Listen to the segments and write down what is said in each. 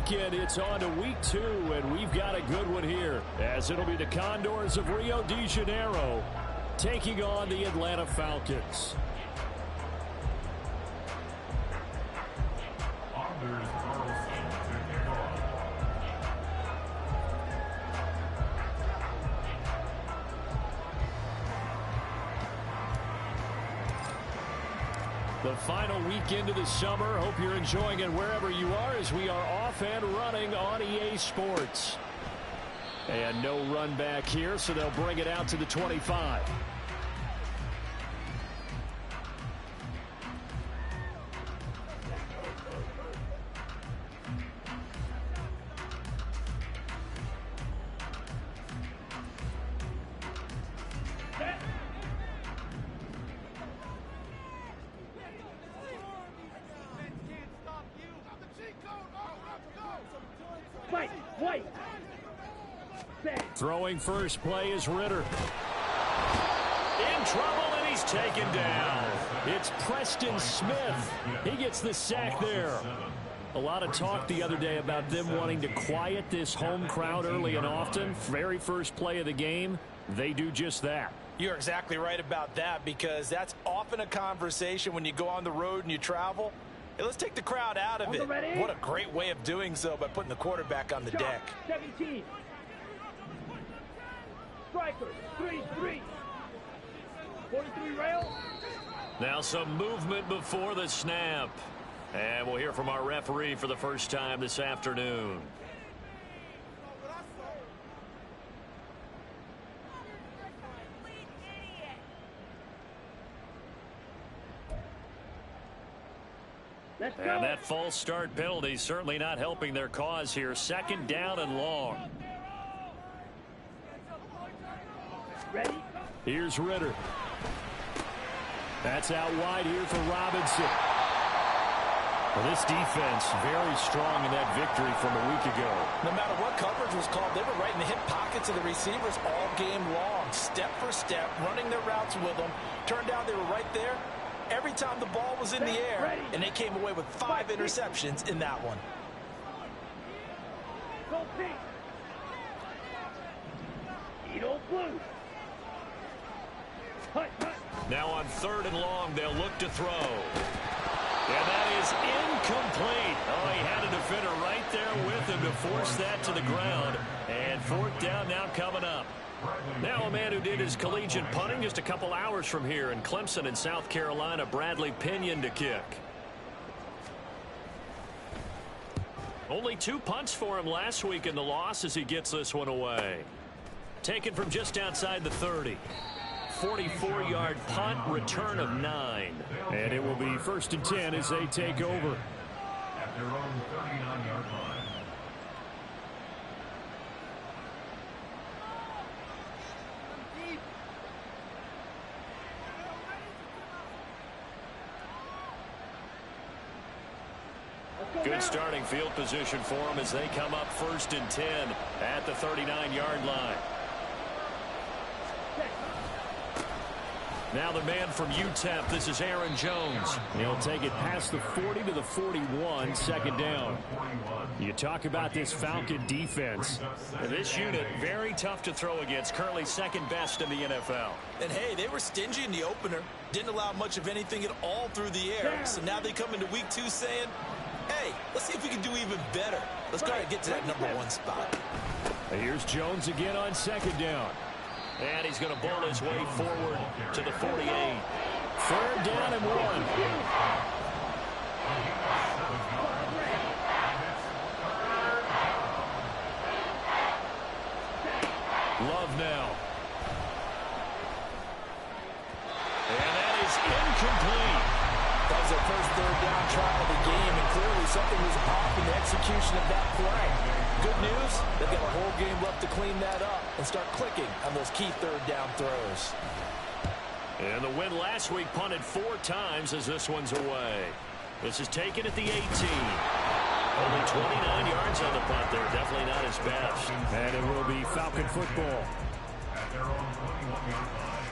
weekend, it's on to week 2, and we've got a good one here, as it'll be the Condors of Rio de Janeiro taking on the Atlanta Falcons. The final weekend of the summer. Hope you're enjoying it wherever you are, as we are off and running on EA Sports. And no run back here, so they'll bring it out to the 25. Throwing first play is Ritter. In trouble, and he's taken down. It's Preston Smith. He gets the sack there. A lot of talk the other day about them wanting to quiet this home crowd early and often. Very first play of the game, they do just that. You're exactly right about that, because that's often a conversation when you go on the road and you travel. Hey, let's take the crowd out of it. What a great way of doing so by putting the quarterback on the deck. 17. Striker, 3-3. 43 rail. Now some movement before the snap. And we'll hear from our referee for the first time this afternoon. And that false start penalty certainly not helping their cause here. Second down and long. Ready? Here's Ritter. That's out wide here for Robinson. Well, this defense very strong in that victory from a week ago. No matter what coverage was called, they were right in the hip pockets of the receivers all game long. Step for step, running their routes with them. Turned out they were right there every time the ball was in the air, and they came away with 5 interceptions in that one. Go pink. Edo blue. Now on 3rd and long, they'll look to throw. And that is incomplete. Oh, he had a defender right there with him to force that to the ground. And 4th down now coming up. Now a man who did his collegiate punting just a couple hours from here in Clemson in South Carolina, Bradley Pinion to kick. Only 2 punts for him last week in the loss as he gets this one away. Taken from just outside the 30. 44-yard punt, return of 9. And it will be 1st and 10 as they take over. At their own 39-yard line. Good starting field position for them as they come up 1st and 10 at the 39-yard line. Now the man from UTEP, this is Aaron Jones. He'll take it past the 40 to the 41, 2nd down. You talk about this Falcon defense. This unit, very tough to throw against, currently 2nd best in the NFL. And hey, they were stingy in the opener. Didn't allow much of anything at all through the air. So now they come into week 2 saying, hey, let's see if we can do even better. Let's try to get to that #1 spot. Here's Jones again on 2nd down. And he's going to bowl his way forward to the 48. 3rd down and 1. Love now. And that is incomplete. That was their first 3rd down try of the game, and clearly something was off in the execution of that play. Good news, they've got a whole game left to clean that up and start clicking on those key 3rd down throws. And the win last week punted 4 times as this one's away. This is taken at the 18. Only 29 yards on the punt there. Definitely not his best. And it will be Falcon football. At their own 21-yard line.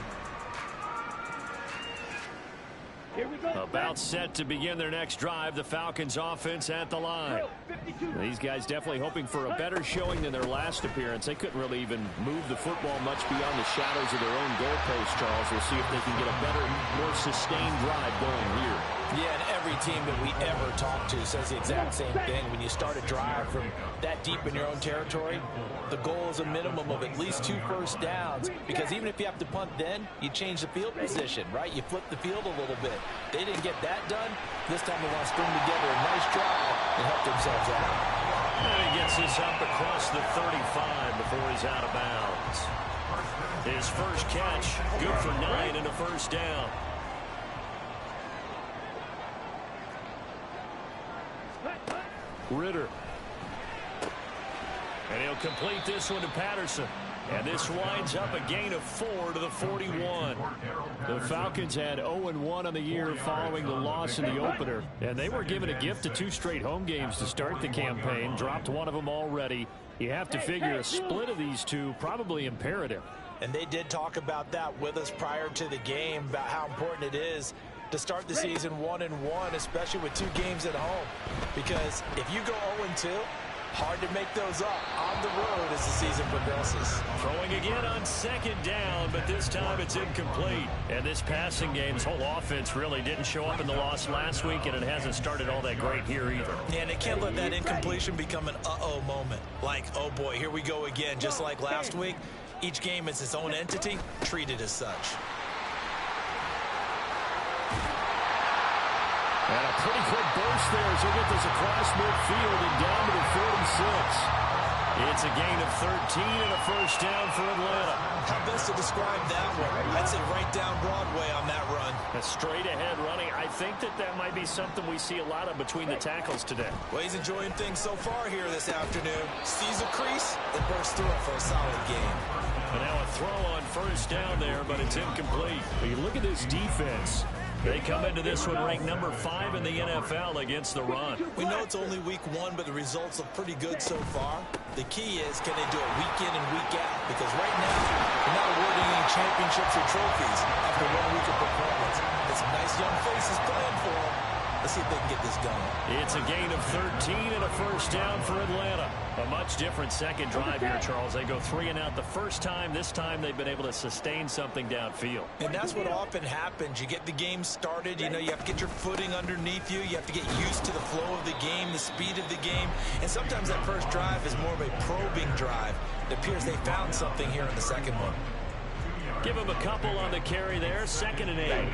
Here we go. About set to begin their next drive. The Falcons offense at the line. 52. These guys definitely hoping for a better showing than their last appearance. They couldn't really even move the football much beyond the shadows of their own goalpost, Charles. We'll see if they can get a better, more sustained drive going here. Yeah, and every team that we ever talk to says the exact same thing. When you start a drive from that deep in your own territory, the goal is a minimum of at least 2 first downs, because even if you have to punt then, you change the field position, right? You flip the field a little bit. They didn't get that done. This time they want to string together a nice drive and help themselves out. And he gets this up across the 35 before he's out of bounds. His first catch, good for 9 and a first down. Ritter. And he'll complete this one to Patterson. And this winds up a gain of 4 to the 41. The Falcons had 0-1 on the year following the loss in the opener. And they were given a gift of 2 straight home games to start the campaign. Dropped one of them already. You have to figure a split of these two probably imperative. And they did talk about that with us prior to the game, about how important it is to start the season 1-1, especially with 2 games at home. Because if you go 0-2, hard to make those up on the road as the season progresses. Throwing again on second down, but this time it's incomplete. And this passing game's whole offense really didn't show up in the loss last week, and it hasn't started all that great here either. Yeah, and they can't let that incompletion become an uh-oh moment. Like, oh boy, here we go again, just like last week. Each game is its own entity, treated as such. And a pretty quick burst there as he'll get this across midfield and down to the 46. It's a gain of 13 and a first down for Atlanta. How best to describe that one? I'd say right down Broadway on that run. A straight ahead running. I think that might be something we see a lot of between the tackles today. Well, he's enjoying things so far here this afternoon. Sees a crease and bursts through it for a solid game. And now a throw on first down there, but it's incomplete. But you look at this defense. They come into this one ranked number 5 in the NFL against the run. We know it's only week 1, but the results look pretty good so far. The key is, can they do it week in and week out? Because right now, they're not awarding any championships or trophies after 1 week of performance. There's some nice young faces playing for them. Let's see if they can get this going. It's a gain of 13 and a first down for Atlanta. A much different second drive here, Charles. They go 3 and out the first time. This time they've been able to sustain something downfield. And that's what often happens. You get the game started. You know, you have to get your footing underneath you. You have to get used to the flow of the game, the speed of the game. And sometimes that first drive is more of a probing drive. It appears they found something here in the second one. Give them a couple on the carry there. 2nd and 8.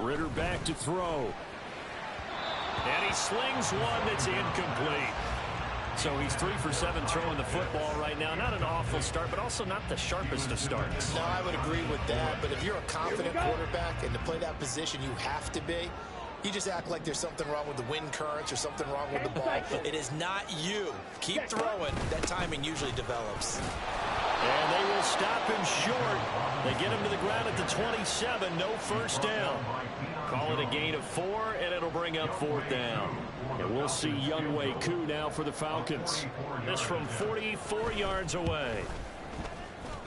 Ritter back to throw. And he slings one that's incomplete. So he's 3 for 7 throwing the football right now. Not an awful start, but also not the sharpest of starts. No, I would agree with that. But if you're a confident quarterback and to play that position you have to be, you just act like there's something wrong with the wind currents or something wrong with the ball. It is not you. Keep throwing. That timing usually develops. And they will stop him short. They get him to the ground at the 27. No first down. Call it a gain of 4, and it'll bring up 4th down. And we'll see Younghoe Koo now for the Falcons. This from 44 yards away.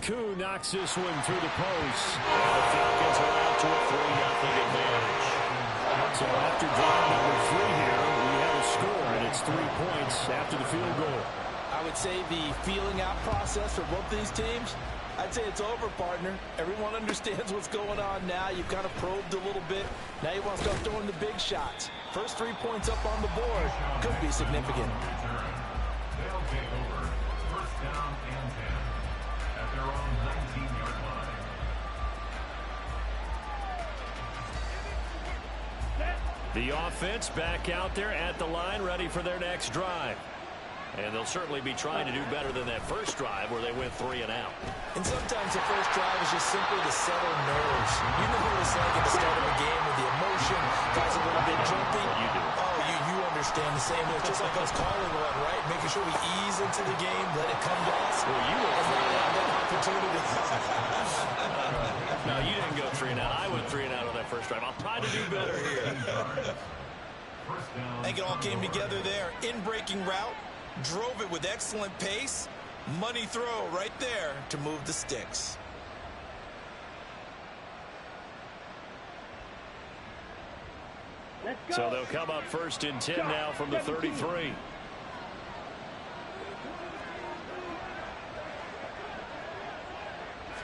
Koo knocks this one through the post. And the Falcons are out to a 3-0 advantage. So after drive number 3 here, we have a score, and it's 3 points after the field goal. I would say the feeling out process for both these teams, I'd say it's over, partner. Everyone understands what's going on now. You've kind of probed a little bit. Now you want to start throwing the big shots. First 3 points up on the board could be significant. They'll take over. First down and 10 at their own 19-yard line. The offense back out there at the line, ready for their next drive. And they'll certainly be trying to do better than that first drive where they went 3 and out. And sometimes the first drive is just simply to settle nerves. You know what it's like at the start of a game with the emotion, guys a little bit jumpy. You do. Oh, you understand the same. It's just like us calling one, right? Making sure we ease into the game, let it come to us. Well, you were and then we have that opportunity. No, you didn't go 3 and out. I went 3 and out on that first drive. I'll try to do better here. I think it all came together there. In breaking route. Drove it with excellent pace. Money throw right there to move the sticks. Let's go. So they'll come up 1st and 10 now from the 33.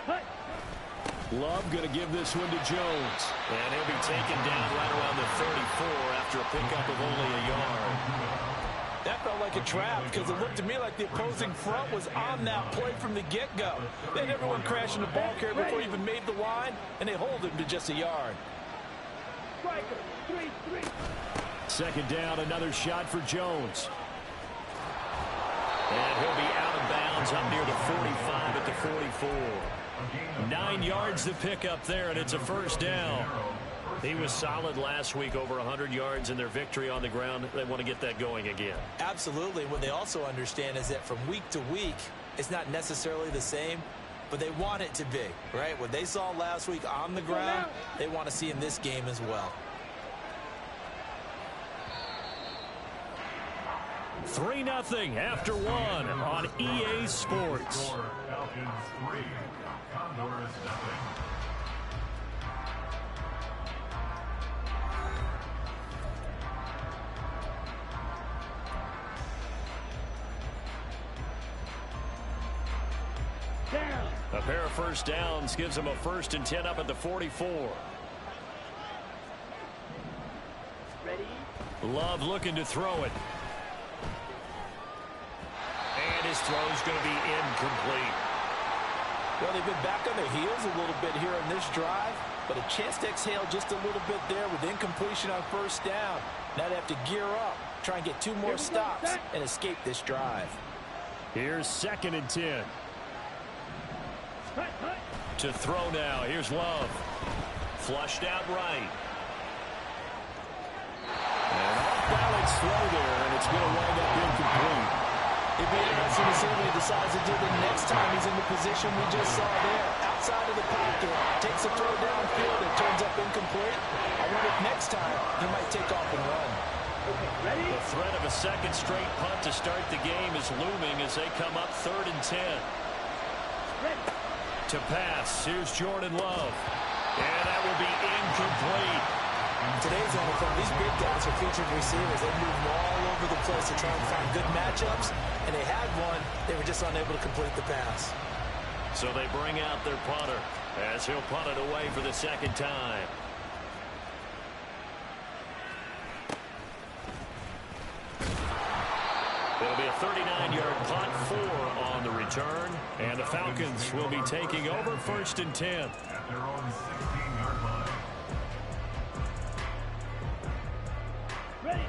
Hut. Love going to give this one to Jones. And he'll be taken down right around the 34 after a pickup of only a yard. That felt like a trap because it looked to me like the opposing front was on that play from the get-go. They had everyone crashing the ball carrier before he even made the line, and they hold him to just a yard. Striker, 3-3. 2nd down, another shot for Jones. And he'll be out of bounds up near the 45 at the 44. 9 yards to pick up there, and it's a 1st down. He was solid last week, over 100 yards in their victory on the ground. They want to get that going again. Absolutely. What they also understand is that from week to week, it's not necessarily the same, but they want it to be, right? What they saw last week on the ground, they want to see in this game as well. 3-0 after 1 on EA Sports. Falcons 3, Condors 0. Down. A pair of 1st downs gives them a 1st and 10 up at the 44. Ready. Love looking to throw it. And his throw's going to be incomplete. Well, they've been back on their heels a little bit here in this drive, but a chance to exhale just a little bit there with incompletion on 1st down. Now they have to gear up, try and get 2 more stops and escape this drive. Here's 2nd and 10. Hut, hut. To throw now. Here's Love. Flushed out right. And off-balance throw there, and it's going to wind up incomplete. It'd be interesting to see what he decides to do the next time he's in the position we just saw there. Outside of the pocket, takes a throw downfield, it turns up incomplete. I wonder if next time he might take off and run. Okay, ready. The threat of a 2nd straight punt to start the game is looming as they come up 3rd and 10. Ready. To pass, here's Jordan Love. And that will be incomplete. In today's NFL, these big guys are featured receivers. They move all over the place to try and find good matchups, and they had one. They were just unable to complete the pass. So they bring out their punter as he'll punt it away for the 2nd time. It'll be a 39-yard punt, 4 on the return, and the Falcons will be taking over 1st and 10. At their own 16-yard line. Ready.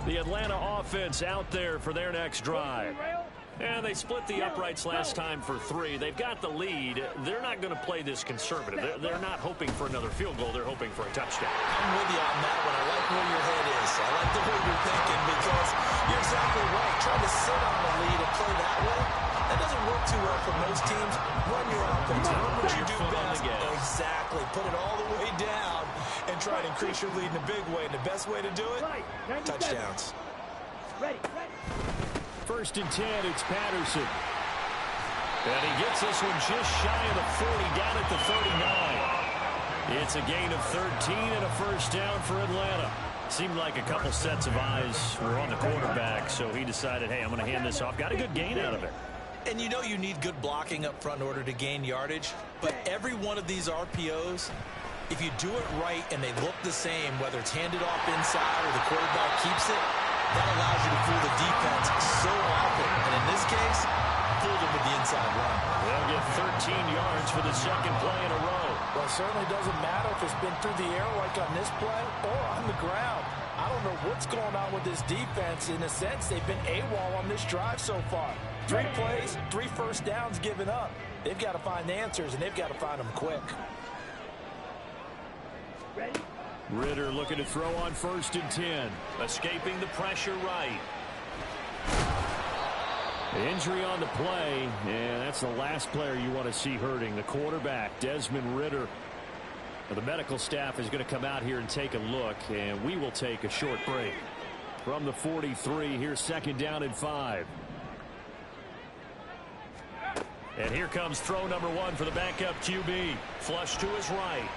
The Atlanta offense out there for their next drive. Rail. And they split the uprights last time for 3. They've got the lead. They're not going to play this conservative. They're not hoping for another field goal. They're hoping for a touchdown. I'm with you on that one. I like where your head is. I like the way you're thinking because you're exactly right. Trying to sit on the lead and play that way, that doesn't work too well for most teams. Run your offense. Run what you do best. Exactly. Put it all the way down and try to increase your lead in a big way. And the best way to do it, Right. 97. touchdowns. Ready. Ready. 1st and 10, it's Patterson. And he gets this one just shy of the 40, down at the 39. It's a gain of 13 and a 1st down for Atlanta. Seemed like a couple sets of eyes were on the quarterback, so he decided, hey, I'm going to hand this off. Got a good gain out of it. And you know you need good blocking up front in order to gain yardage, but every one of these RPOs, if you do it right and they look the same, whether it's handed off inside or the quarterback keeps it, that allows you to fool the defense so often. And in this case, fooled them with the inside run. They'll get 13 yards for the 2nd play in a row. Well, it certainly doesn't matter if it's been through the air like on this play or on the ground. I don't know what's going on with this defense. In a sense, they've been AWOL on this drive so far. 3 plays, 3 1st downs given up. They've got to find answers, and they've got to find them quick. Ready. Ritter looking to throw on 1st and 10. Escaping the pressure right. The injury on the play, and that's the last player you want to see hurting. The quarterback, Desmond Ritter. The medical staff is going to come out here and take a look, and we will take a short break. from the 43. Here's second down and 5. And here comes throw number 1 for the backup QB. Flush to his right.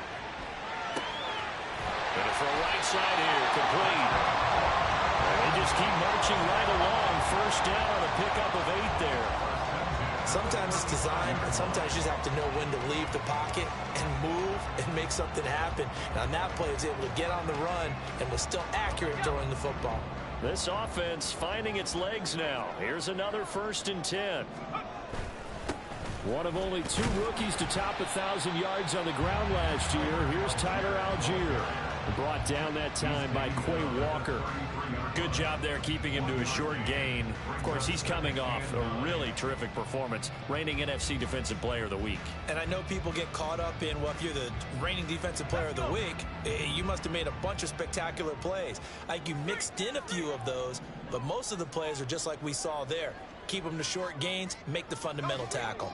And a throw right side here, complete. And they just keep marching right along. First down on a pickup of 8 there. Sometimes it's designed, and sometimes you just have to know when to leave the pocket and move and make something happen. And on that play, he was able to get on the run and was still accurate throwing the football. This offense finding its legs now. Here's another 1st and 10. One of only 2 rookies to top 1,000 yards on the ground last year. Here's Tyler Algier. Brought down that time by Quay Walker. Good job there keeping him to a short gain. Of course, he's coming off a really terrific performance, reigning NFC Defensive Player of the Week. And I know people get caught up in, well, if you're the reigning Defensive Player of the Week, you must have made a bunch of spectacular plays. Like you mixed in a few of those, but most of the plays are just like we saw there. Keep them to short gains, make the fundamental tackle.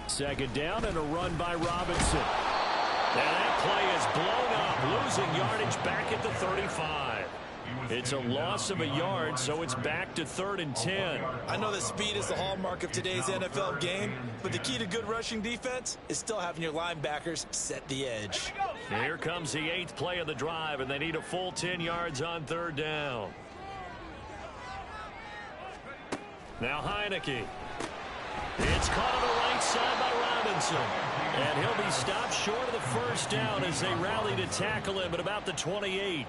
Second down and a run by Robinson. And that play is blown up, losing yardage back at the 35. It's a loss of a yard, so it's back to 3rd and 10. I know that speed is the hallmark of today's NFL game, but the key to good rushing defense is still having your linebackers set the edge. Here comes the 8th play of the drive, and they need a full 10 yards on 3rd down. Now Heineke. It's caught on the right side by Robinson. And he'll be stopped short of the first down as they rally to tackle him at about the 28.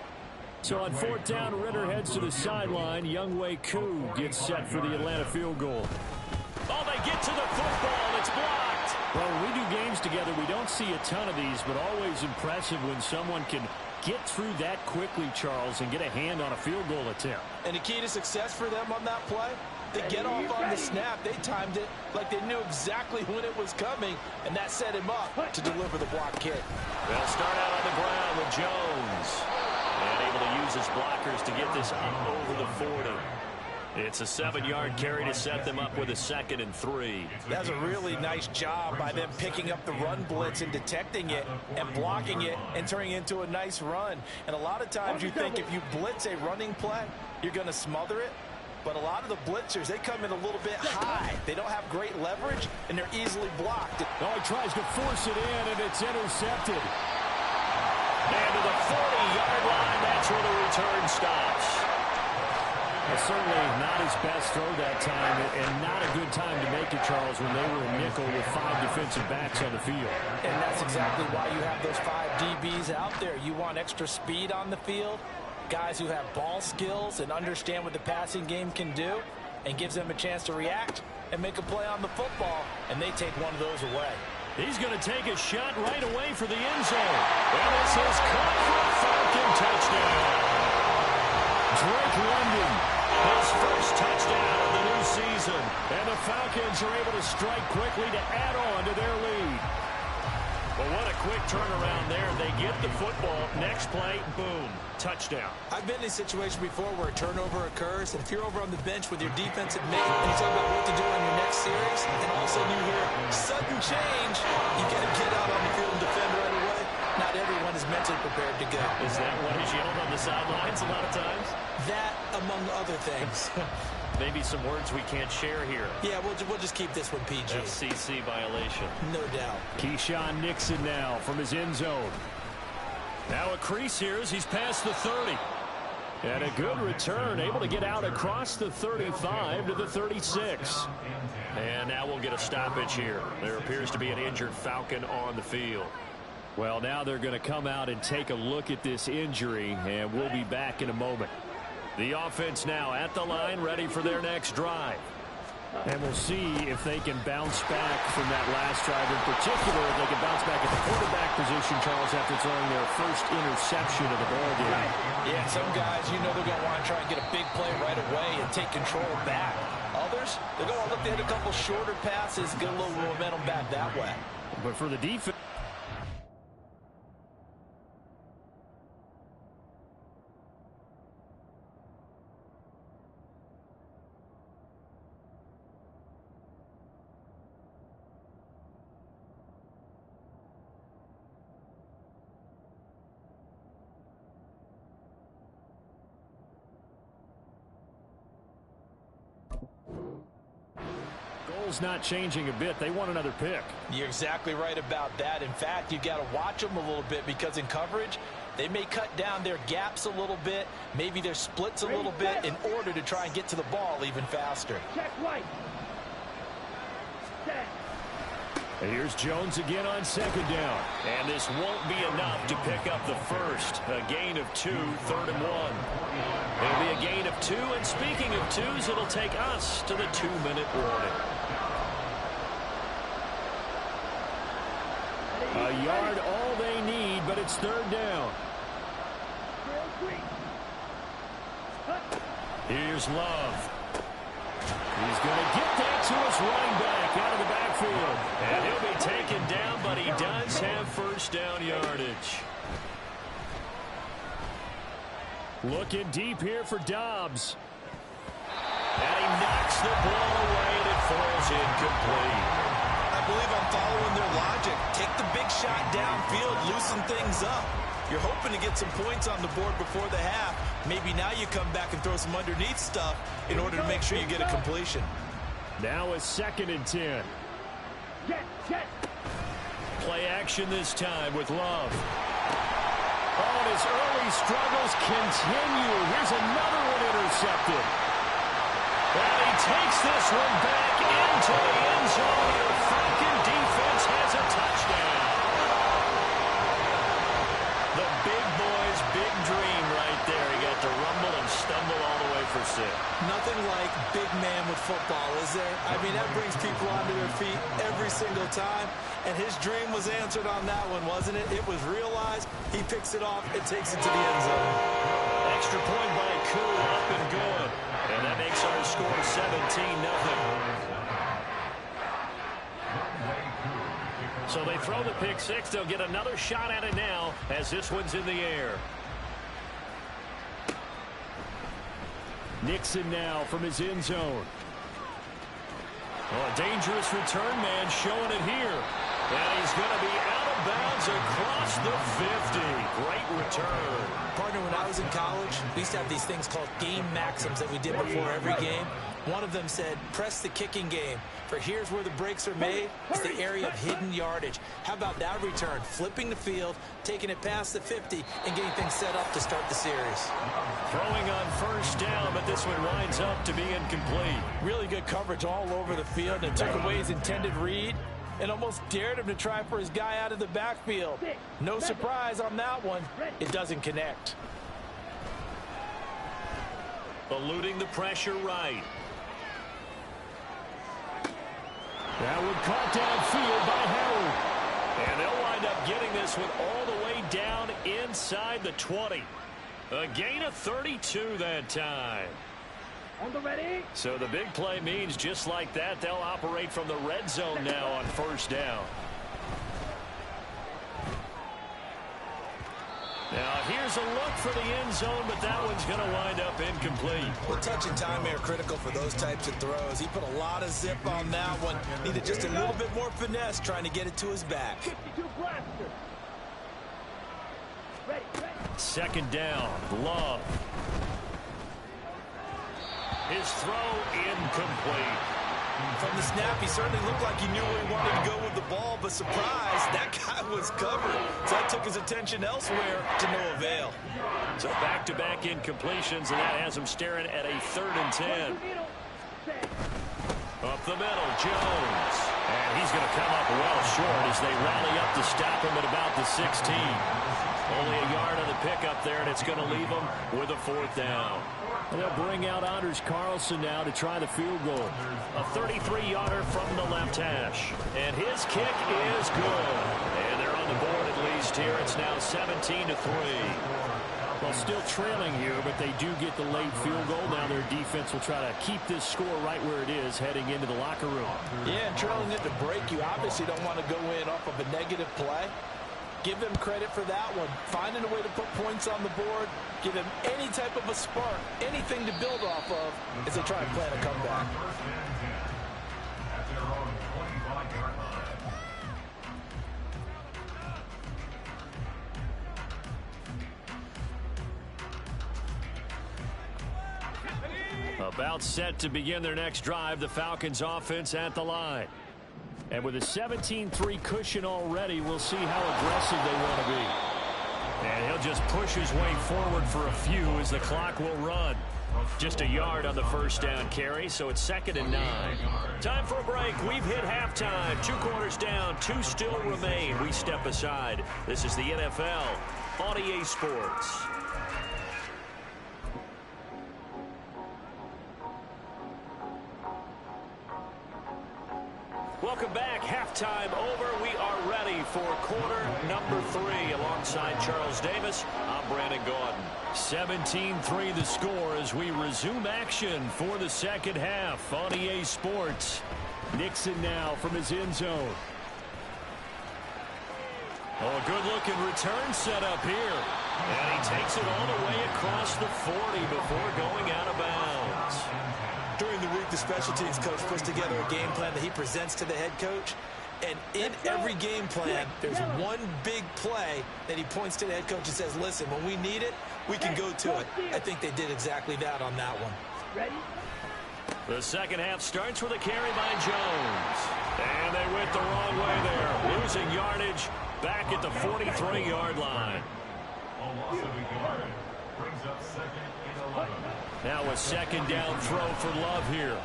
So on 4th down, Ritter heads to the sideline. Younghoe Koo gets set for the Atlanta field goal. Oh, they get to the football. It's blocked. Well, when we do games together, we don't see a ton of these, but always impressive when someone can get through that quickly, Charles, and get a hand on a field goal attempt. And the key to success for them on that play, they get off on the snap. They timed it like they knew exactly when it was coming, and that set him up to deliver the block kick. They'll start out on the ground with Jones. And able to use his blockers to get this up over the 40. It's a 7-yard carry to set them up with a 2nd and 3. That's a really nice job by them picking up the run blitz and detecting it and blocking it and turning it into a nice run. And a lot of times you think if you blitz a running play, you're going to smother it. But a lot of the blitzers, they come in a little bit high. They don't have great leverage, and they're easily blocked. Oh, he tries to force it in, and it's intercepted. And to the 40-yard line, that's where the return stops. Well, certainly not his best throw that time, and not a good time to make it, Charles, when they were in nickel with 5 defensive backs on the field. And that's exactly why you have those 5 DBs out there. You want extra speed on the field, guys who have ball skills and understand what the passing game can do, and gives them a chance to react and make a play on the football, and they take one of those away. He's going to take a shot right away for the end zone. And this is caught for a Falcon touchdown. Drake London, his first touchdown of the new season. And the Falcons are able to strike quickly to add on to their lead. Well, what a quick turnaround there. They get the football. Next play, boom, touchdown. I've been in a situation before where a turnover occurs, and if you're over on the bench with your defensive mate and you talk about what to do on your next series, and all of a sudden you hear sudden change, you got to get out on the field and defend right away. Not everyone is mentally prepared to go. Is that what is yelled on the sidelines a lot of times? That, among other things. Maybe some words we can't share here. Yeah, we'll just keep this one PG. FCC violation. No doubt. Keyshawn Nixon now from his end zone. Now a crease here as he's past the 30. And a good return, able to get out across the 35 to the 36. And now we'll get a stoppage here. There appears to be an injured Falcon on the field. Well, now they're going to come out and take a look at this injury, and we'll be back in a moment. The offense now at the line, ready for their next drive. And we'll see if they can bounce back from that last drive. In particular, if they can bounce back at the quarterback position, Charles, after throwing their first interception of the ballgame. Yeah, some guys, you know they're going to want to try and get a big play right away and take control back. Others, they're going to look to hit a couple shorter passes, get a little momentum back that way. But for the defense, ball's not changing a bit. They want another pick. You're exactly right about that. In fact, you got to watch them a little bit because in coverage, they may cut down their gaps a little bit, maybe their splits a little bit in order to try and get to the ball even faster. Check right. Set. Here's Jones again on second down. And this won't be enough to pick up the first. A gain of 2, 3rd and 1. It'll be a gain of 2, and speaking of 2s, it'll take us to the 2-minute warning. A yard all they need, but it's 3rd down. Here's Love. He's going to get that to his running back out of the backfield. And he'll be taken down, but he does have first down yardage. Looking deep here for Dobbs. And he knocks the ball away, and it falls incomplete. I believe I'm following their logic. Take the big shot downfield, loosen things up. You're hoping to get some points on the board before the half. Maybe now you come back and throw some underneath stuff in order to make sure you get a completion. Now a 2nd and 10. Play action this time with Love. Oh, and his early struggles continue. Here's another one intercepted. And he takes this one back into the end zone. The Falcon defense has a touchdown. The big boy's big dream right there. He got to rumble and stumble all the way for 6. Nothing like big man with football, is there? I mean, that brings people onto their feet every single time. And his dream was answered on that one, wasn't it? It was realized. He picks it off and takes it to the end zone. Extra point by Koo, up and good. And that makes our score 17-0. So they throw the pick 6. They'll get another shot at it now as this one's in the air. Nixon now from his end zone. Oh, a dangerous return man showing it here. And he's going to be out of bounds across the 50. Great return. Partner, when I was in college, we used to have these things called game maxims that we did before every game. One of them said, press the kicking game. For here's where the breaks are made. It's the area of hidden yardage. How about that return? Flipping the field, taking it past the 50, and getting things set up to start the series. Throwing on first down, but this one winds up to be incomplete. Really good coverage all over the field, and took away his intended read and almost dared him to try for his guy out of the backfield. No surprise on that one. It doesn't connect. Eluding the pressure right. That one caught downfield by Howard. And they'll wind up getting this one all the way down inside the 20. A gain of 32 that time. On the ready. So the big play means just like that, they'll operate from the red zone now on first down. Now here's a look for the end zone, but that one's going to wind up incomplete. Well, touch and time are critical for those types of throws. He put a lot of zip on that one. Needed just a little bit more finesse trying to get it to his back. 52 blaster. Ready. 2nd down, Love. His throw incomplete. From the snap, he certainly looked like he knew where he wanted to go with the ball, but surprise, that guy was covered. So that took his attention elsewhere to no avail. So back-to-back incompletions, and that has him staring at a 3rd and 10. Up the middle, Jones. And he's going to come up well short as they rally up to stop him at about the 16. Only a yard on the pickup there, and it's going to leave him with a 4th down. And they'll bring out Anders Carlson now to try the field goal. A 33-yarder from the left hash. And his kick is good. And they're on the board at least here. It's now 17-3. Well, still trailing here, but they do get the late field goal. Now their defense will try to keep this score right where it is heading into the locker room. Yeah, and trailing at the break, you obviously don't want to go in off of a negative play. Give them credit for that one. Finding a way to put points on the board, give them any type of a spark, anything to build off of as they try and plan a comeback. At their own 25-yard line. About set to begin their next drive, the Falcons offense at the line. And with a 17-3 cushion already, we'll see how aggressive they want to be. And he'll just push his way forward for a few as the clock will run. Just a yard on the first down carry, so it's 2nd and 9. Time for a break. We've hit halftime. 2 quarters down, 2 still remain. We step aside. This is the NFL on EA Sports. Welcome back. Halftime over. We are ready for quarter number 3. Alongside Charles Davis, I'm Brandon Gaudin. 17-3 the score as we resume action for the second half on EA Sports. Nixon now from his end zone. Oh, a good-looking return set up here. And he takes it all the way across the 40 before going out of bounds. During the week, the special teams coach puts together a game plan that he presents to the head coach. And in every game plan, there's one big play that he points to the head coach and says, listen, when we need it, we can go to it. I think they did exactly that on that one. Ready? The second half starts with a carry by Jones. And they went the wrong way there. Losing yardage back at the 43-yard line. A loss of a yard brings up 2nd and 11. Now a second down throw for Love here.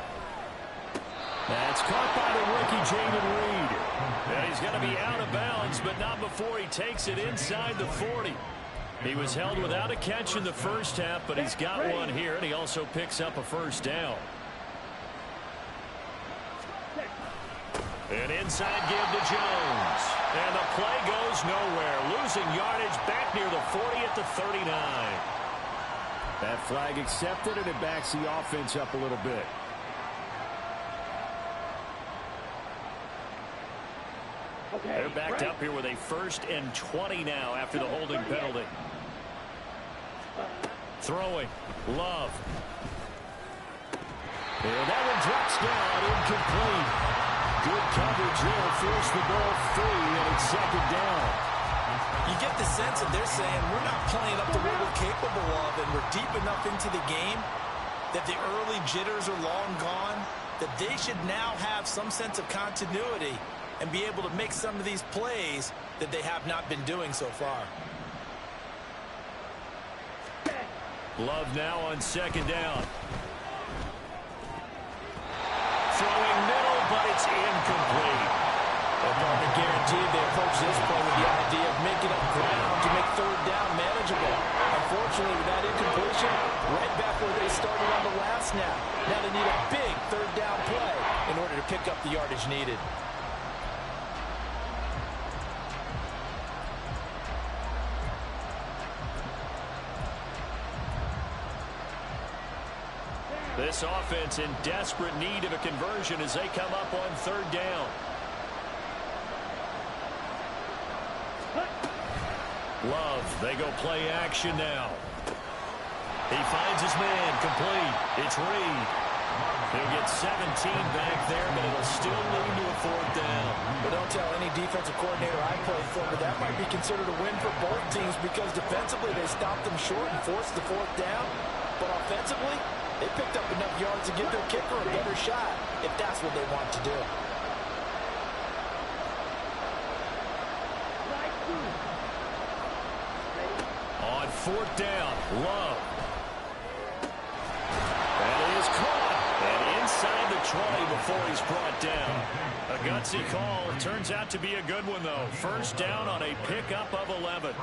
That's caught by the rookie, Jamin Reed. And he's going to be out of bounds, but not before he takes it inside the 40. He was held without a catch in the first half, but he's got one here, and he also picks up a first down. An inside give to Jones. And the play goes nowhere. Losing yardage back near the 40 at the 39. That flag accepted, and it backs the offense up a little bit. Okay. They're backed up here with a 1st and 20 now after the holding penalty. Throwing. Love. And that one drops down, incomplete. Good coverage there, forced the ball free, and it's 2nd down. You get the sense that they're saying we're not playing up to what we're capable of, and we're deep enough into the game that the early jitters are long gone, that they should now have some sense of continuity and be able to make some of these plays that they have not been doing so far. Love now on 2nd down. Throwing middle, but it's incomplete. Well, partner, guaranteed they approach this play with the idea of making up ground to make 3rd down manageable. Unfortunately, with that incompletion, right back where they started on the last snap. Now they need a big 3rd down play in order to pick up the yardage needed. This offense in desperate need of a conversion as they come up on 3rd down. Love, they go play action now. He finds his man, complete. It's Reed. He'll get 17 back there, but it'll still lead to a 4th down. But don't tell any defensive coordinator I played for, but that might be considered a win for both teams because defensively they stopped them short and forced the 4th down. But offensively, they picked up enough yards to give their kicker a better shot if that's what they want to do. On 4th down, Love. That is caught. And inside the 20 before he's brought down. A gutsy call. It turns out to be a good one, though. 1st down on a pickup of 11.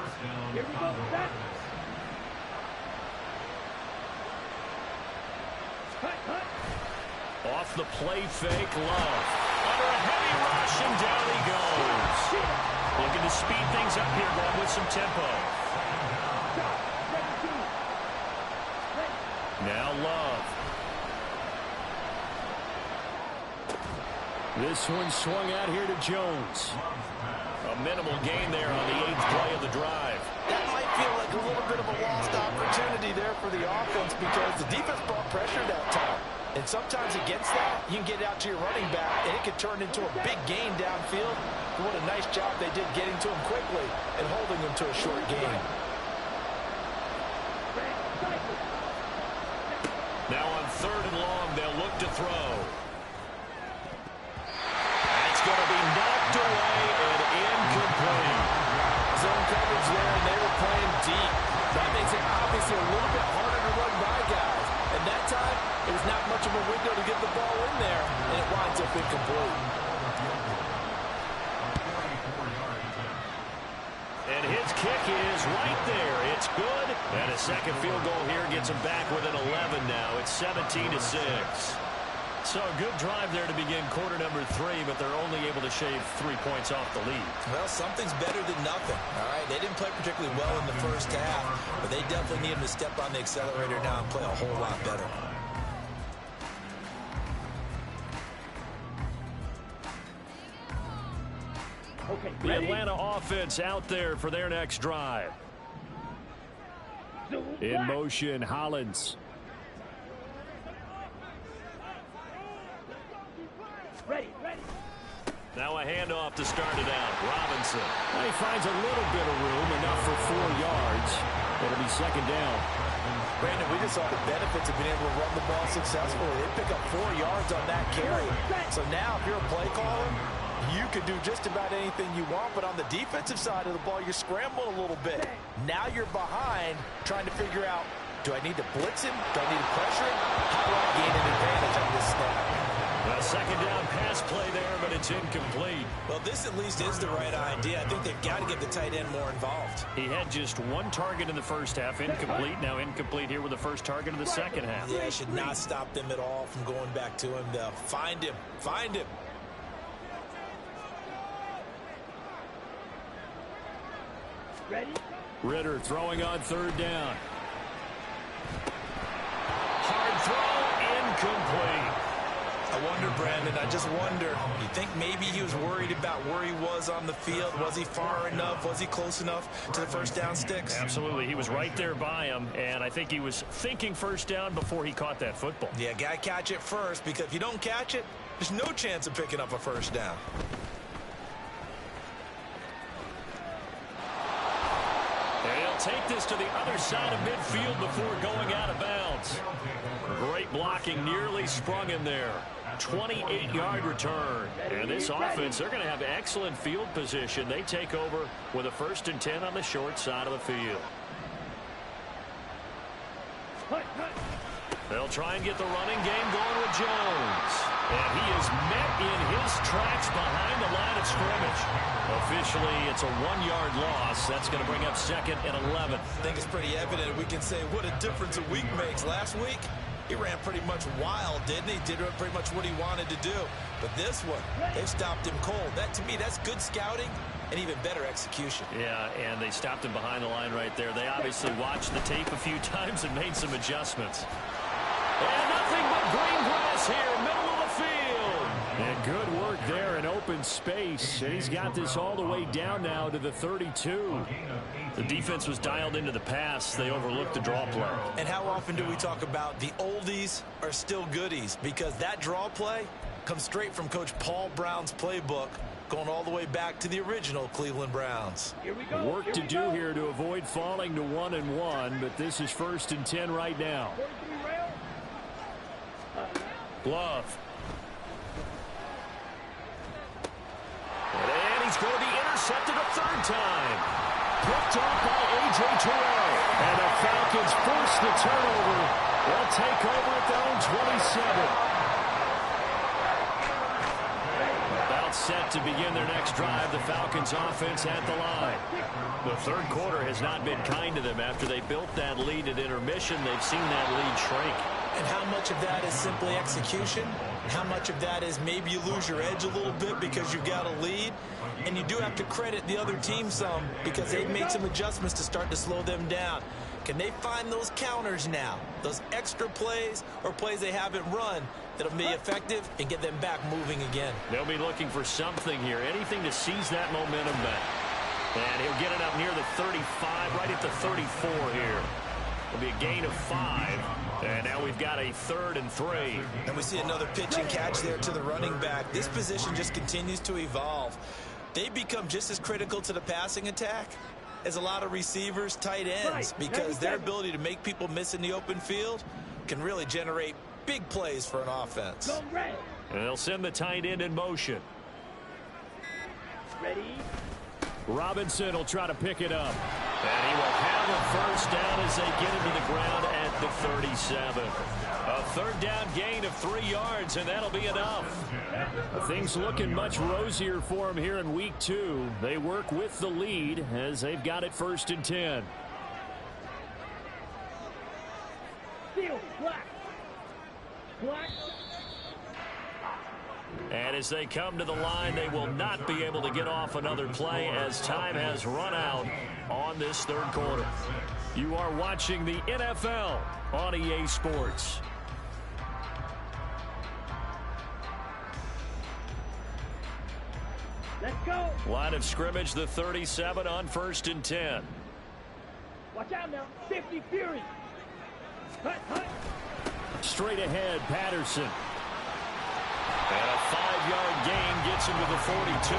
Here we go. Set. Off the play fake, Love. Under a heavy rush, and down he goes. Looking to speed things up here, going with some tempo. Now Love. This one swung out here to Jones. A minimal gain there on the 8th play of the drive. That might feel like a little bit of a lost opportunity there for the offense because the defense brought pressure that time. And sometimes against that, you can get out to your running back, and it could turn into a big gain downfield. But what a nice job they did getting to him quickly and holding him to a short gain. Now on 3rd you a little bit harder to run by guys. And that time, it was not much of a window to get the ball in there, and it winds up incomplete. And his kick is right there. It's good. And a second field goal here gets him back within 11 now. It's 17-6. So a good drive there to begin quarter number 3, but they're only able to shave 3 points off the lead. Well, something's better than nothing, all right? They didn't play particularly well in the first half, but they definitely need him to step on the accelerator now and play a whole lot better. Okay, The ready? Atlanta offense out there for their next drive. In motion, Hollins. Ready, ready. Now a handoff to start it out. Robinson. Well, he finds a little bit of room, enough for 4 yards. It'll be second down. Brandon, we just saw the benefits of being able to run the ball successfully. They pick up 4 yards on that carry. So now if you're a play caller, you can do just about anything you want, but on the defensive side of the ball, you're scrambling a little bit. Now you're behind trying to figure out, do I need to blitz him? Do I need to pressure him? How do I gain an advantage on this snap? A second down pass play there, but it's incomplete. Well, this at least is the right idea. I think they've got to get the tight end more involved. He had just 1 target in the first half, incomplete. Now incomplete here with the first target of the second half. Yeah, it should not stop them at all from going back to him, though. Find him. Find him. Ready? Ritter throwing on third down. Hard throw, incomplete. I wonder, Brandon, I just wonder, you think maybe he was worried about where he was on the field? Was he far enough? Was he close enough to the first down sticks? Absolutely. He was right there by him, and I think he was thinking first down before he caught that football. Yeah, got to catch it first, because if you don't catch it, there's no chance of picking up a first down. And he'll take this to the other side of midfield before going out of bounds. Great blocking, nearly sprung him there. 28-yard return. And this offense, they're going to have excellent field position. They take over with a 1st and 10 on the short side of the field. They'll try and get the running game going with Jones. And he is met in his tracks behind the line of scrimmage. Officially, it's a 1-yard loss. That's going to bring up 2nd and 11. I think it's pretty evident. We can say what a difference a week makes. Last week, he ran pretty much wild, didn't he? Did pretty much what he wanted to do. But this one, they've stopped him cold. That, to me, that's good scouting and even better execution. Yeah, and they stopped him behind the line right there. They obviously watched the tape a few times and made some adjustments. And nothing but green grass here, middle of the field. And good work there in open space. And he's got this all the way down now to the 32. The defense was dialed into the pass. They overlooked the draw play. And how often do we talk about the oldies are still goodies? Because that draw play comes straight from Coach Paul Brown's playbook, going all the way back to the original Cleveland Browns. Here we go. Work to do here to avoid falling to 1-1, but this is 1st and 10 right now. 43 rail. Glove. And he's going to be intercepted a 3rd time. Picked off by A.J. Terrell. And the Falcons force the turnover. They'll take over at their own 27. About set to begin their next drive. The Falcons offense at the line. The 3rd quarter has not been kind to them. After they built that lead at intermission, they've seen that lead shrink. And how much of that is simply execution? How much of that is maybe you lose your edge a little bit because you've got a lead? And you do have to credit the other team some because they've made some adjustments to start to slow them down. Can they find those counters now, those extra plays or plays they haven't run that'll be effective and get them back moving again? They'll be looking for something here, anything to seize that momentum back. And he'll get it up near the 35, right at the 34 here. It'll be a gain of 5. And now we've got a 3rd and 3. And we see another pitch and catch there to the running back. This position just continues to evolve. They become just as critical to the passing attack as a lot of receivers, tight ends, because their ability to make people miss in the open field can really generate big plays for an offense. Go red. And they'll send the tight end in motion. Ready. Robinson will try to pick it up. And he will have a first down as they get into the ground at the 37. A third down gain of 3 yards, and that'll be enough. Things looking much rosier for them here in week 2. They work with the lead as they've got it 1st and 10. Steal, black. Black. And as they come to the line, they will not be able to get off another play as time has run out on this third quarter. You are watching the NFL on EA Sports. Let's go. Line of scrimmage, the 37 on 1st and 10. Watch out now. 50 Fury. Hut, hut. Straight ahead, Patterson. And a 5-yard gain gets him to the 42.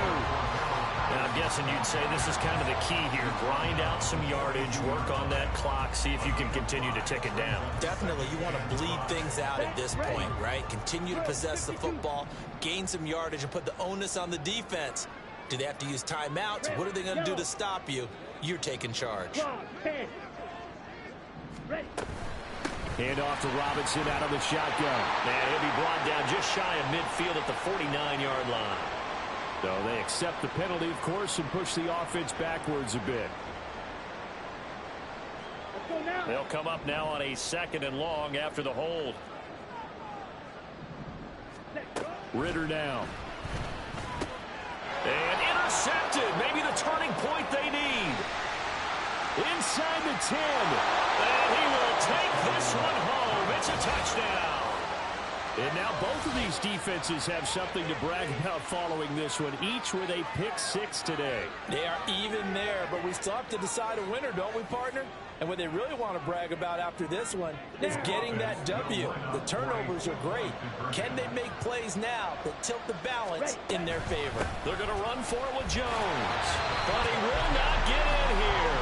Now, I'm guessing you'd say this is kind of the key here. Grind out some yardage, work on that clock, see if you can continue to tick it down. Definitely, you want to bleed things out at this point, right? Continue to possess the football, gain some yardage, and put the onus on the defense. Do they have to use timeouts? What are they going to do to stop you? You're taking charge. Ready. Hand off to Robinson out of the shotgun. And he'll be brought down just shy of midfield at the 49-yard line. So they accept the penalty, of course, and push the offense backwards a bit. Let's go now. They'll come up now on a 2nd and long after the hold. Ritter now. And intercepted. Maybe the turning point they need. Inside the 10. And he will take this one home. It's a touchdown. And now both of these defenses have something to brag about following this one, each with a pick 6 today. They are even there, but we still have to decide a winner, don't we, partner? And what they really want to brag about after this one is getting that W. The turnovers are great. Can they make plays now that tilt the balance in their favor? They're going to run for it with Jones. But he will not get in here.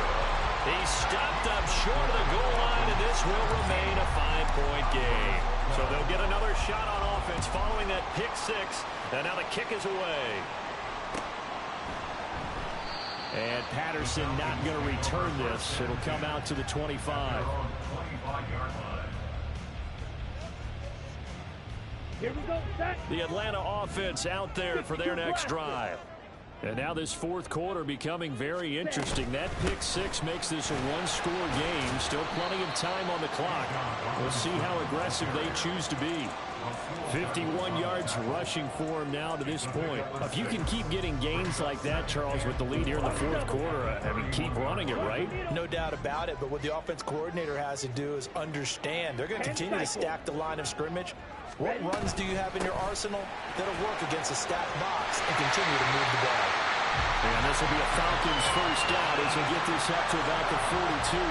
He stopped up short of the goal line, and this will remain a 5-point game. So they'll get another shot on offense following that pick 6. And now the kick is away. And Patterson not going to return this. It'll come out to the 25. Here we go. Set. The Atlanta offense out there for their next drive. And now this 4th quarter becoming very interesting. That pick 6 makes this a 1-score game. Still plenty of time on the clock. We'll see how aggressive they choose to be. 51 yards rushing for him now to this point. If you can keep getting gains like that, Charles, with the lead here in the 4th quarter, I mean, keep running it, right? No doubt about it, but what the offense coordinator has to do is understand. They're going to continue to stack the line of scrimmage. What runs do you have in your arsenal that'll work against a stacked box and continue to move the ball? And this will be a Falcons first down as they get this up to about the 42.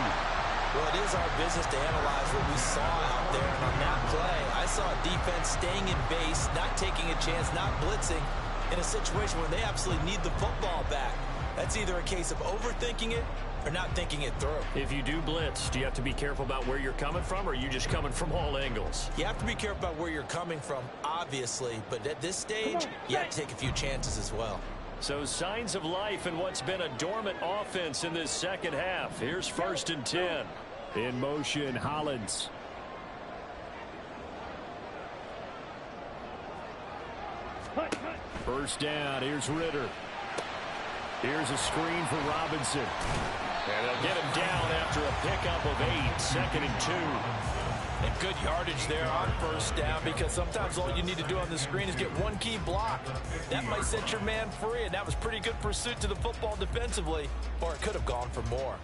Well, it is our business to analyze what we saw out there. And on that play, I saw a defense staying in base, not taking a chance, not blitzing in a situation where they absolutely need the football back. That's either a case of overthinking it or not thinking it through. If you do blitz, do you have to be careful about where you're coming from, or are you just coming from all angles? You have to be careful about where you're coming from, obviously. But at this stage, you have to take a few chances as well. So signs of life in what's been a dormant offense in this second half. Here's 1st and 10. In motion, Hollins. Hut, hut. First down, here's Ritter. Here's a screen for Robinson. And they'll get him down after a pickup of 8, 2nd and 2. And good yardage there on 1st down, because sometimes all you need to do on the screen is get one key block. That might set your man free, and that was pretty good pursuit to the football defensively, or it could have gone for more.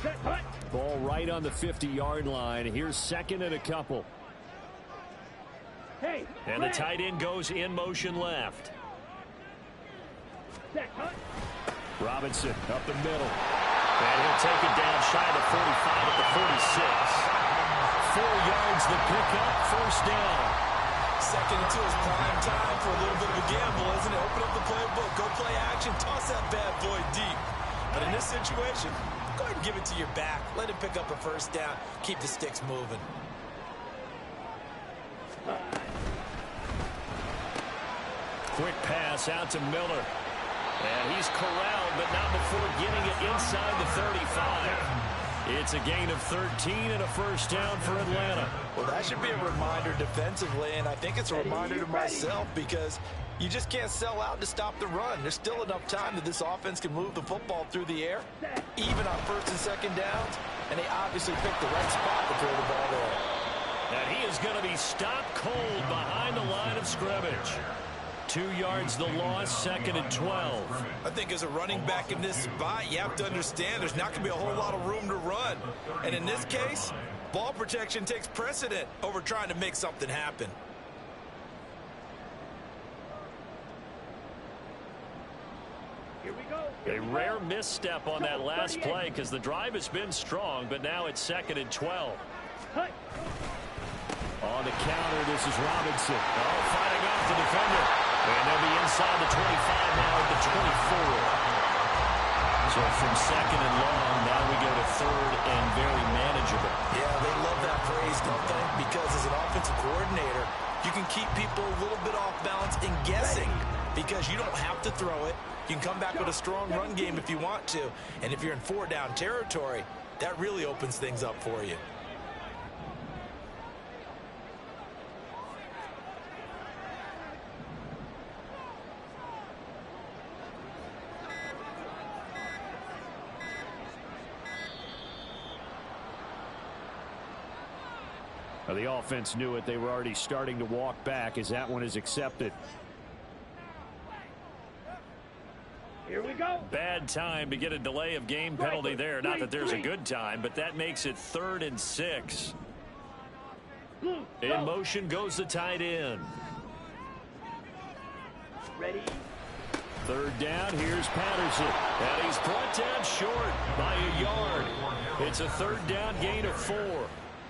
Set, hut. Ball right on the 50-yard line. Here's 2nd and a couple. Hey. And the tight end goes in motion left. Set, hut. Robinson up the middle. And he'll take it down shy of the 45 at the 46. 4 yards the pickup, 1st down. 2nd and 2 is prime time for a little bit of a gamble, isn't it? Open up the playbook, go play action, toss that bad boy deep. But in this situation, go ahead and give it to your back. Let him pick up a 1st down. Keep the sticks moving. Quick pass out to Miller. And he's corralled, but not before getting it inside the 35. It's a gain of 13 and a first down for Atlanta. Well, that should be a reminder defensively, and I think it's a reminder to myself because you just can't sell out to stop the run. There's still enough time that this offense can move the football through the air, even on first and second downs, and they obviously picked the right spot to throw the ball there. And he is going to be stopped cold behind the line of scrimmage. 2 yards the loss, 2nd and 12. I think as a running back in this spot, you have to understand there's not going to be a whole lot of room to run. And in this case, ball protection takes precedent over trying to make something happen. Here we go. A rare misstep on that last play because the drive has been strong, but now it's 2nd and 12. Cut. On the counter, this is Robinson. Oh, fighting off the defender. And they'll be inside the 25 now at the 24. So from 2nd and long, now we go to 3rd and very manageable. Yeah, they love that phrase, don't they? Because as an offensive coordinator, you can keep people a little bit off balance and guessing because you don't have to throw it. You can come back with a strong run game if you want to. And if you're in 4-down territory, that really opens things up for you. The offense knew it. They were already starting to walk back as that one is accepted. Here we go. Bad time to get a delay of game penalty there. Not that there's a good time, but that makes it 3rd and 6. In motion goes the tight end. Ready. 3rd down, here's Patterson. And he's brought down short by a yard. It's a 3rd down gain of 4.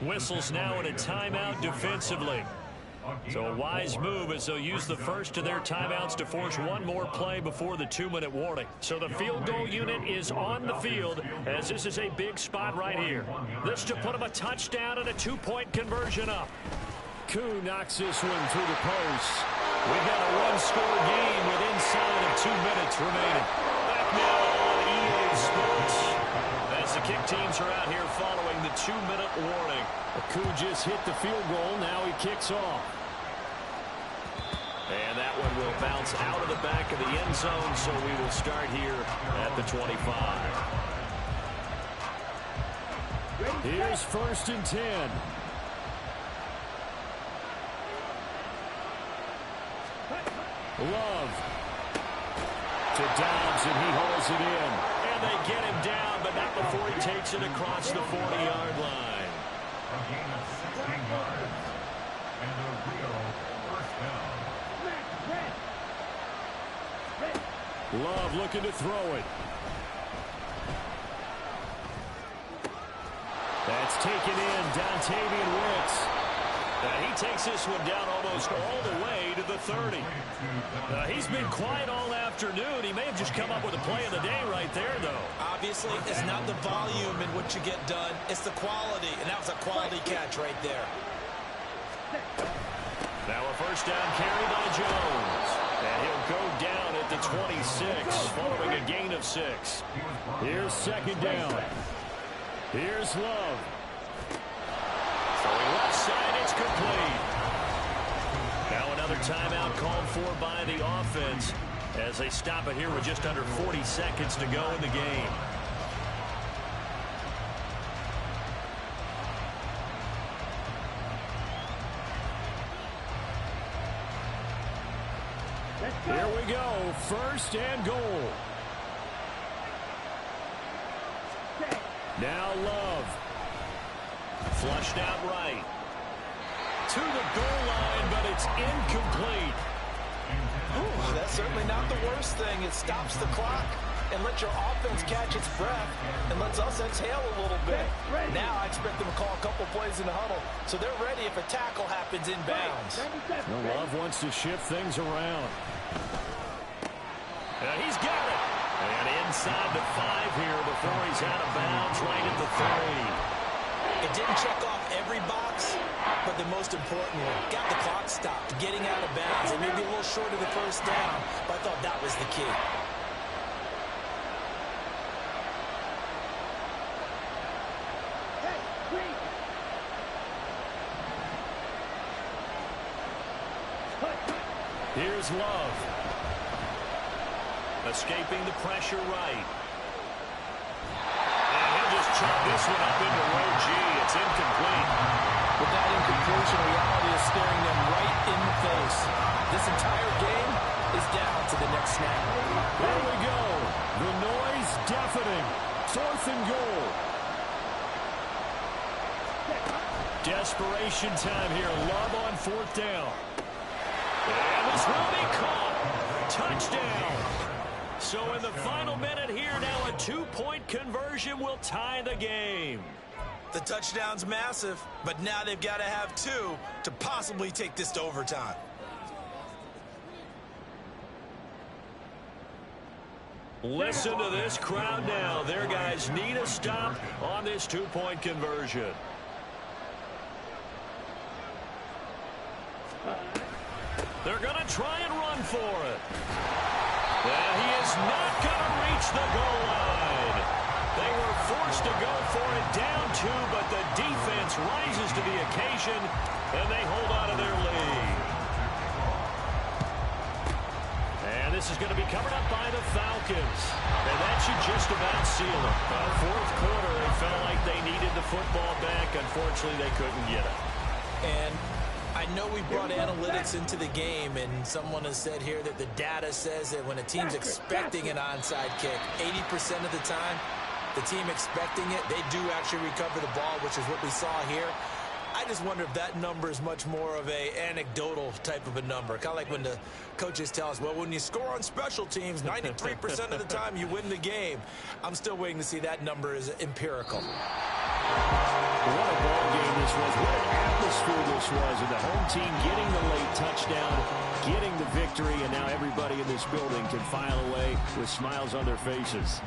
Whistles now in a timeout defensively. So a wise move as they'll use the first of their timeouts to force one more play before the 2-minute warning. So the field goal unit is on the field as this is a big spot right here. This to put them a touchdown and a 2-point conversion up. Koo knocks this one through the post. We've got a one-score game with inside of 2 minutes remaining. Back now on EA Sports. As the kick teams are out here following the 2-minute warning. Koo just hit the field goal. Now he kicks off. And that one will bounce out of the back of the end zone, so we will start here at the 25. Here's 1st and 10. Love to Dobbs, and he hauls it in. And they get him down, but not before he takes it across the 40-yard line. A gain of 16 yards. And a Rio first down. Love looking to throw it. That's taken in. Dontavian Wicks. And he takes this one down almost all the way to the 30. He's been quiet all afternoon. He may have just come up with a play of the day right there, though. Obviously, it's not the volume in what you get done. It's the quality, and that was a quality catch right there. Now a first down carry by Jones. And he'll go down at the 26 following a gain of 6. Here's 2nd down. Here's Love. Throwing left side, it's complete. Now another timeout called for by the offense as they stop it here with just under 40 seconds to go in the game. Here we go. 1st and goal. Now Love. Flushed out right. To the goal line, but it's incomplete. Ooh, that's certainly not the worst thing. It stops the clock and lets your offense catch its breath and lets us exhale a little bit. Now I expect them to call a couple plays in the huddle so they're ready if a tackle happens inbounds. Love wants to shift things around. And he's got it. And inside the 5 here before he's out of bounds right at the 30. It didn't check off every box, but the most important one, got the clock stopped, getting out of bounds. It may be a little short of the first down, but I thought that was the key. Here's Love. Escaping the pressure right. And he'll just chop this one up into row G. It's incomplete. With that incompletion, reality is staring them right in the face. This entire game is down to the next snap. There we go. The noise deafening. 4th and goal. Desperation time here. Love on 4th down. And this will be caught. Touchdown. So in the final minute here, now a 2-point conversion will tie the game. The touchdown's massive, but now they've got to have 2 to possibly take this to overtime. Listen to this crowd now. Their guys need a stop on this 2-point conversion. They're going to try and run for it. And he is not going to reach the goal line. They were forced to go for it down 2, but the defense rises to the occasion, and they hold on to their lead. And this is going to be covered up by the Falcons. And that should just about seal it. 4th quarter, it felt like they needed the football back. Unfortunately, they couldn't get it. And I know we brought analytics into the game, and someone has said here that the data says that when a team's expecting an onside kick, 80% of the time, the team expecting it, they do actually recover the ball, which is what we saw here. I just wonder if that number is much more of a anecdotal type of a number. Kind of like when the coaches tell us, well, when you score on special teams, 93% of the time you win the game. I'm still waiting to see that number is empirical. What a ball game this was. What an atmosphere this was. And the home team getting the late touchdown, getting the victory, and now everybody in this building can file away with smiles on their faces.